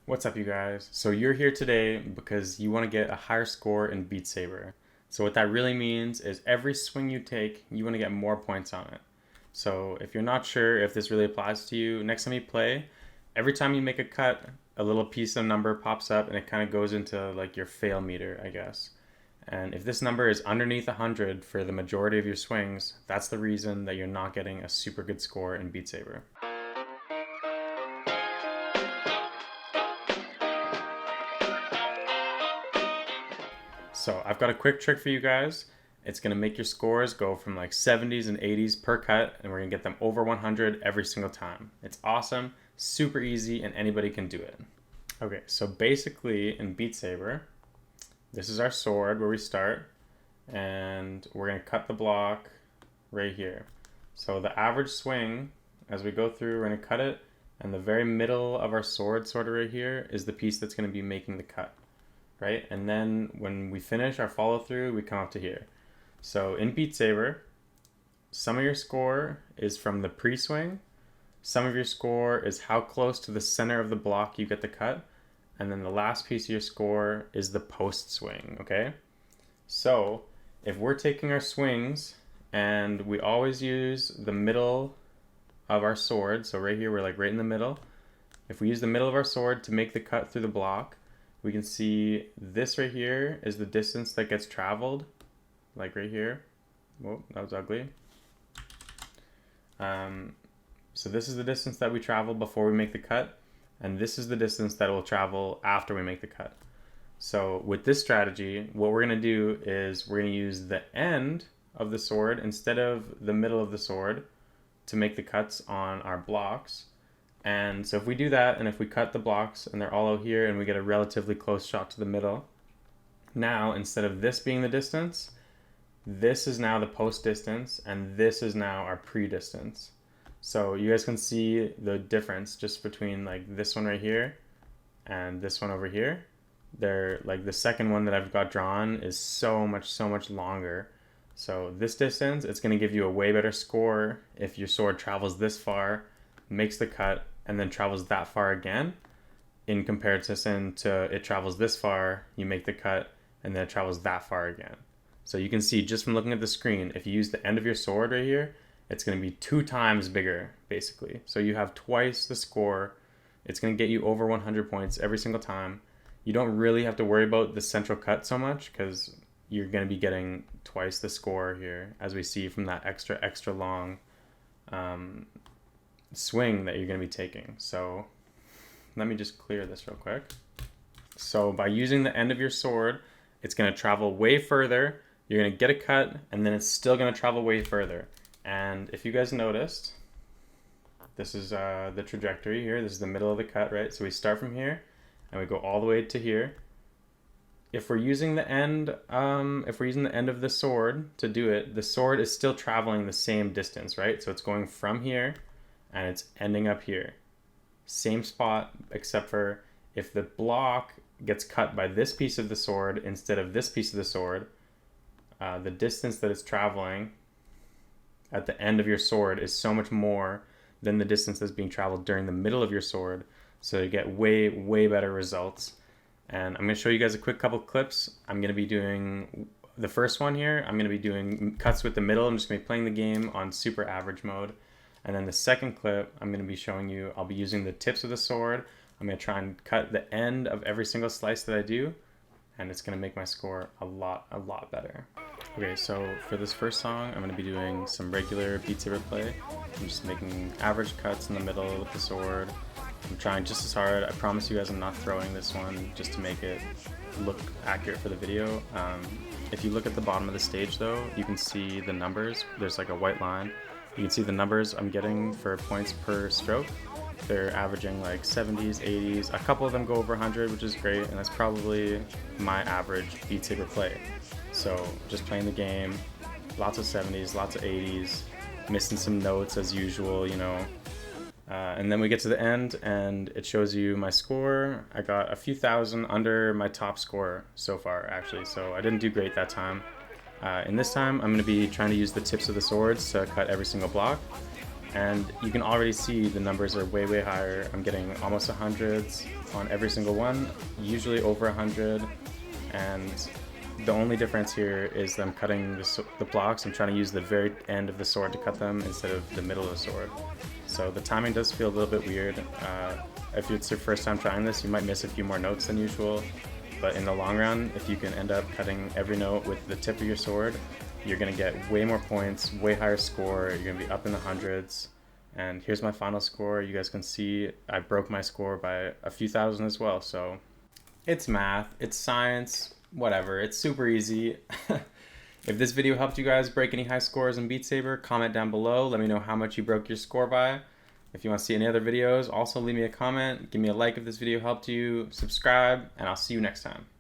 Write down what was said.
What's up, you guys? So you're here today because you want to get a higher score in Beat Saber. So what that really means is every swing you take, you want to get more points on it. So if you're not sure if this really applies to you, next time you play, every time you make a cut, a little piece of number pops up and it kind of goes into like your fail meter, I guess. And if this number is underneath 100 for the majority of your swings, that's the reason that you're not getting a super good score in Beat Saber. So I've got a quick trick for you guys. It's gonna make your scores go from like 70s and 80s per cut, and we're gonna get them over 100 every single time. It's awesome, super easy, and anybody can do it. Okay, so basically in Beat Saber, this is our sword where we start, and we're gonna cut the block right here. So the average swing, as we go through, we're gonna cut it, and the very middle of our sword, sort of right here, is the piece that's gonna be making the cut. Right? And then when we finish our follow through, we come up to here. So in Beat Saber, some of your score is from the pre-swing, some of your score is how close to the center of the block you get the cut, and then the last piece of your score is the post swing, okay? So if we're taking our swings and we always use the middle of our sword, so right here we're like right in the middle, if we use the middle of our sword to make the cut through the block, we can see this right here is the distance that gets traveled, like right here. Whoa, that was ugly. So this is the distance that we travel before we make the cut, and this is the distance that will travel after we make the cut. So with this strategy, what we're going to do is we're going to use the end of the sword instead of the middle of the sword to make the cuts on our blocks. And so if we do that, and if we cut the blocks and they're all out here and we get a relatively close shot to the middle, now instead of this being the distance, this is now the post distance and this is now our pre-distance. So you guys can see the difference just between like this one right here and this one over here. They're like the second one that I've got drawn is so much longer. So this distance, it's going to give you a way better score if your sword travels this far, makes the cut, and then travels that far again, in comparison to it travels this far, you make the cut, and then it travels that far again. So you can see just from looking at the screen, if you use the end of your sword right here, it's going to be 2 times bigger, basically. So you have twice the score. It's going to get you over 100 points every single time. You don't really have to worry about the central cut so much, because you're going to be getting twice the score here, as we see from that extra long swing that you're going to be taking. So let me just clear this real quick. So by using the end of your sword, it's going to travel way further. You're going to get a cut, and then it's still going to travel way further. And if you guys noticed, this is the trajectory here. This is the middle of the cut, right? So we start from here and we go all the way to here. If we're using the end, of the sword to do it, the sword is still traveling the same distance, right? So it's going from here and it's ending up here. Same spot, except for if the block gets cut by this piece of the sword instead of this piece of the sword, the distance that it's traveling at the end of your sword is so much more than the distance that's being traveled during the middle of your sword. So you get way better results. And I'm going to show you guys a quick couple clips. I'm going to be doing the first one here. I'm going to be doing cuts with the middle. I'm just going to be playing the game on super average mode. And then the second clip, I'm going to be showing you, I'll be using the tips of the sword. I'm going to try and cut the end of every single slice that I do, and it's going to make my score a lot better. Okay, so for this first song, I'm going to be doing some regular Beat Saber play. I'm just making average cuts in the middle with the sword. I'm trying just as hard. I promise you guys I'm not throwing this one just to make it look accurate for the video. If you look at the bottom of the stage though, you can see the numbers. There's like a white line. You can see the numbers I'm getting for points per stroke. They're averaging like 70s, 80s. A couple of them go over 100, which is great, and that's probably my average Beat Saber play. So just playing the game, lots of 70s, lots of 80s, missing some notes as usual, you know. And then we get to the end and it shows you my score. I got a few thousand under my top score so far, actually, so I didn't do great that time. In this time, I'm going to be trying to use the tips of the swords to cut every single block. And you can already see the numbers are way, way higher. I'm getting almost 100s on every single one, usually over 100. And the only difference here is I'm cutting the blocks. I'm trying to use the very end of the sword to cut them instead of the middle of the sword. So the timing does feel a little bit weird. If it's your first time trying this, you might miss a few more notes than usual. But in the long run, if you can end up cutting every note with the tip of your sword, you're going to get way more points, way higher score. You're going to be up in the hundreds. And here's my final score. You guys can see I broke my score by a few thousand as well. So it's math, it's science, whatever. It's super easy. If this video helped you guys break any high scores in Beat Saber, comment down below. Let me know how much you broke your score by. If you want to see any other videos, also leave me a comment. Give me a like if this video helped you. Subscribe, and I'll see you next time.